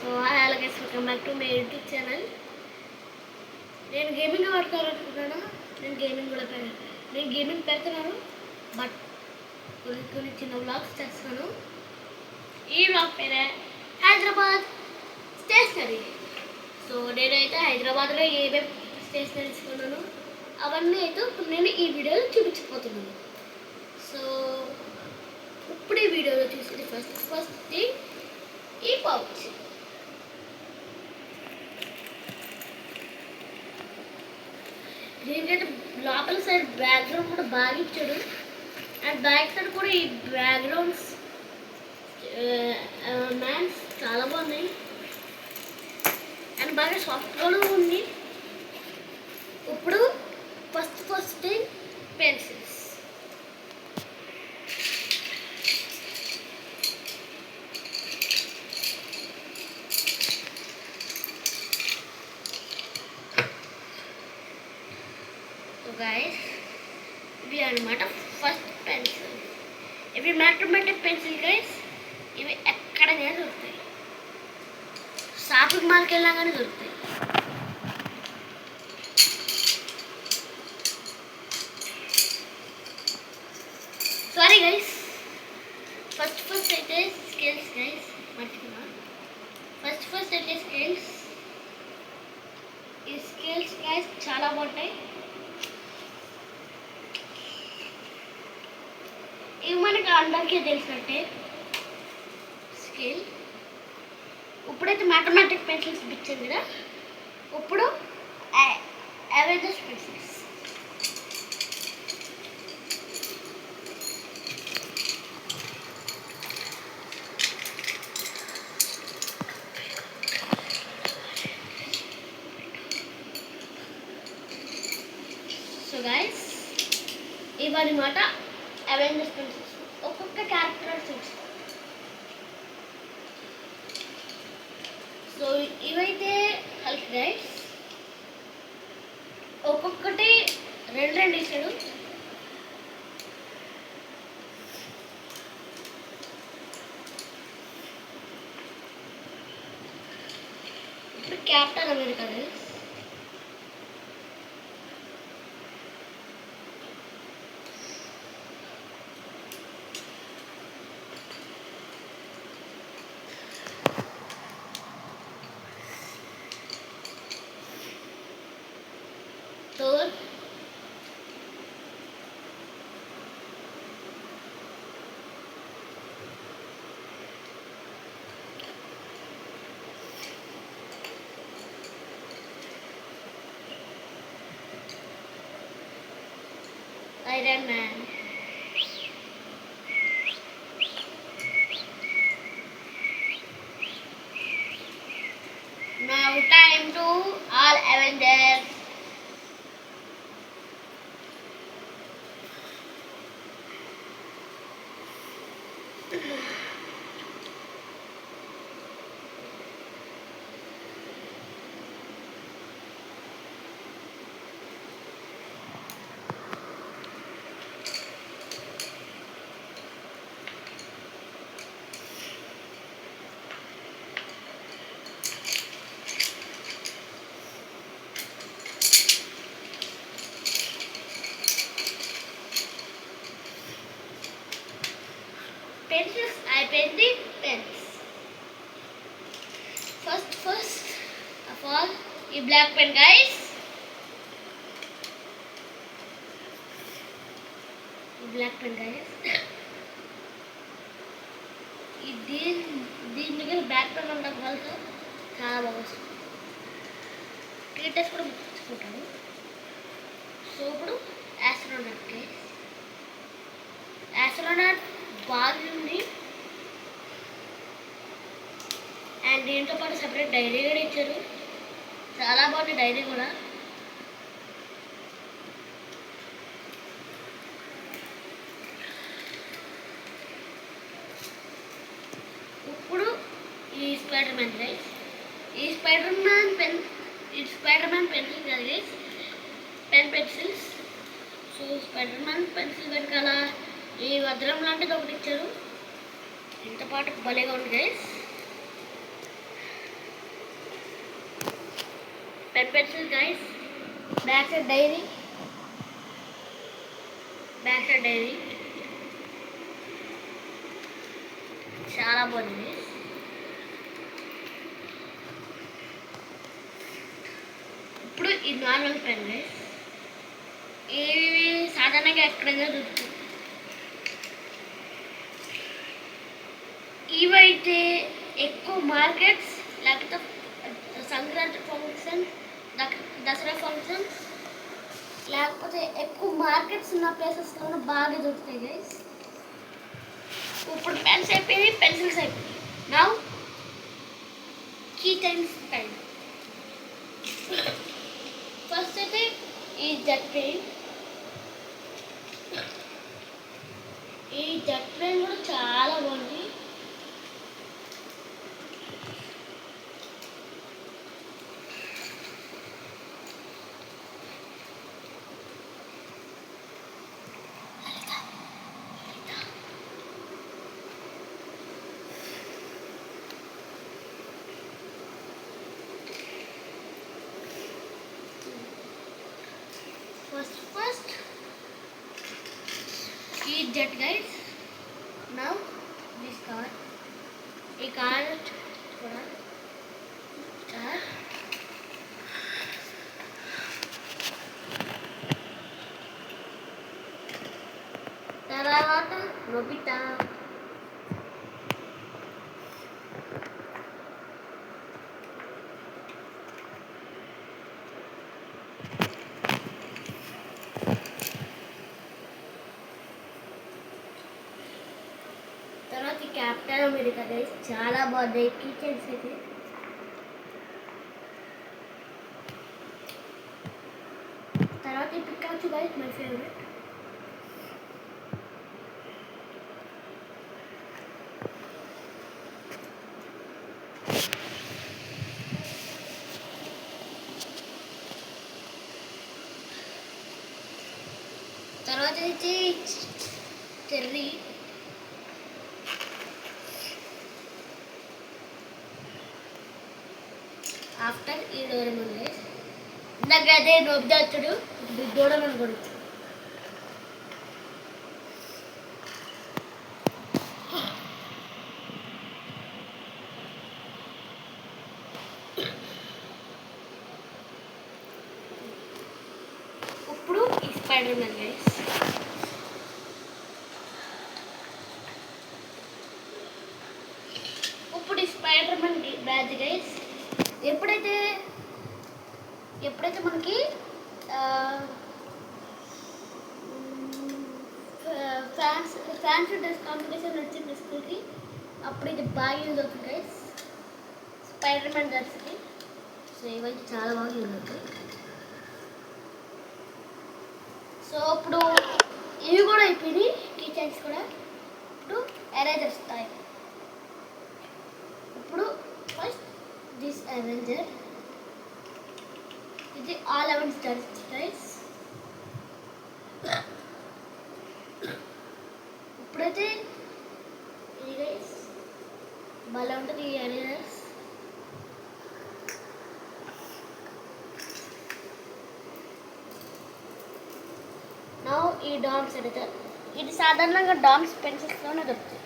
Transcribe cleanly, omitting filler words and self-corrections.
So hello guys, welcome back to my YouTube channel. నేను gaming ఆడుకోవాలనుకుంటున్నాను. నేను gaming పెడుతున్నాను, but కొన్ని చిన్న వ్లాగ్స్ చేస్తున్నాను. ఈ వ్లాగ్ పేరే హైదరాబాద్ స్టేషనరీ. సో నేనైతే హైదరాబాద్లో ఏమేమి స్టేషనరీ తీసుకున్నాను అవన్నీ అయితే నేను ఈ వీడియోలో చూపించకపోతున్నాను. సో ఇప్పుడు ఈ వీడియోలో చూసేది ఫస్ట్ థింగ్ ఈ పౌచ్. దీనికైతే లోపల సైడ్ బ్యాక్గ్రౌండ్ కూడా బాగా ఇచ్చాడు, అండ్ బ్యాక్ సైడ్ కూడా ఈ బ్యాక్గ్రౌండ్స్ మ్యాన్స్ చాలా బాగున్నాయి అండ్ బాగా సాఫ్ట్గా ఉంది. ఇప్పుడు ఫస్ట్ థింగ్ పెన్సిల్స్. గైస్ ఇవి అనమాట ఫస్ట్ పెన్సిల్. ఇవి మ్యాథమెటిక్ పెన్సిల్ గైస్. ఇవి ఎక్కడైనా దొరుకుతాయి, షాపింగ్ మాల్కి వెళ్ళా కానీ దొరుకుతాయి. సారీ గైస్, ఫస్ట్ అయితే స్కేల్స్ గైస్, మర్చిపోయినా. ఫస్ట్ అయితే స్కేల్స్. ఈ స్కేల్స్ గైస్ చాలా బాగుంటాయి. ఇవి మనకి అందరికీ తెలిసినట్టే స్కేల్. ఇప్పుడైతే మ్యాథమెటిక్ పెన్సిల్స్ ఇచ్చాను కదా, ఇప్పుడు అవెంజర్స్ పెన్సిల్స్. సో గైస్ ఇవన్నమాట అవెంజర్స్ పెన్సిల్స్. ఒక్కొక్క క్యారెక్టర్ చూసి. సో ఇవైతే హల్క్ గైస్. ఒక్కొక్కటి రెండు ఇచ్చాడు. ఇప్పుడు captain America guys. Thor. Iron Man. Now time to all Avengers. Pencils, I pen the pens. First of all, a black pen guys. Black pen guys. దీని దగ్గర black pen ఉండడం వల్ల చాలా బాగా వస్తుంది. టీటెస్ కూడా ముచ్చుకుంటాను. సో ఇప్పుడు యాస్ట్రోనాట్ బాగుంది. అండ్ దీంతో పాటు సపరేట్ డైరీ కూడా ఇచ్చారు. చాలా బాగుంది డైరీ కూడా. ఇప్పుడు ఈ స్పైడర్ మ్యాన్ గైస్. ఈ స్పైడర్ మ్యాన్ పెన్సిల్ కదా guys, pencils. So spider man pencil వెనకాల ఈ వజ్రం లాంటిది ఒకటి ఇచ్చారు. ఇంత పాటు భలేగా ఉంది guys. Pen pencil guys, back side diary, చాలా బాగుంది. ఇప్పుడు ఈ నార్మల్ పెన్ గైస్, ఇవి సాధారణంగా ఎక్కడైనా దొరుకుతుంది. ఇవైతే ఎక్కువ మార్కెట్స్ లేకపోతే సంక్రాంతి ఫంక్షన్, దసరా ఫంక్షన్ లేకపోతే ఎక్కువ మార్కెట్స్ ఉన్న ప్లేసెస్లోనే బాగా దొరుకుతాయి గైస్. ఇప్పుడు పెన్స్ అయిపోయింది, పెన్సిల్స్ అయిపోయింది. Now key chains time. First అయితే ఈ జెట్ పెయిన్ కూడా చాలా బాగుంది. First keep that guys. Now this card, a card थोड़ा चार తర్వాత నోబితా, తర్వాత క్యాప్టెన్ అమెరికా గైస్, చాలా బాగుంది కీ చైన్స్ అయితే. తర్వాత ఈ పికాచు గైస్ మై ఫేవరెట్. తర్వాత అయితే చెర్రీ, ఆఫ్టర్ ఈ డోరేమోన్ గైస్. ఇందాక అదే నొబ్దాచుడు, డోరేమోన్ కూడా. ఇప్పుడు ఈ స్పైడర్ మ్యాన్ గైస్. ఇప్పుడు ఈ స్పైడర్ మ్యాన్ బ్యాచ్ గైస్, ఎప్పుడైతే మనకి ఫ్యాన్సీ డ్రెస్ కాంపిటీషన్ వచ్చింది స్కూల్కి, అప్పుడు ఇది బాగా యూజ్ అవుతుంది గైస్ స్పైడర్ మ్యాన్ డ్రెస్కి. సో ఇవన్నీ చాలా బాగా యూజ్ అవుతాయి. సో ఇప్పుడు ఇవి కూడా అయిపోయినాయి, కీ చైన్స్ కూడా. ఇప్పుడు ఎరేజర్స్ టైం. ఇప్పుడు ఫస్ట్ దిస్ అవెంజర్, ఇది ఆల్ అవెంజర్స్ గైస్. ఇప్పుడైతే ఇది గైస్ భలే ఉంటుంది ఈ ఎరేజర్స్. నౌ ఈ డామ్స్ ఎరేజర్, ఇది సాధారణంగా డామ్స్ పెన్సిల్స్లోనే దొరుకుతుంది.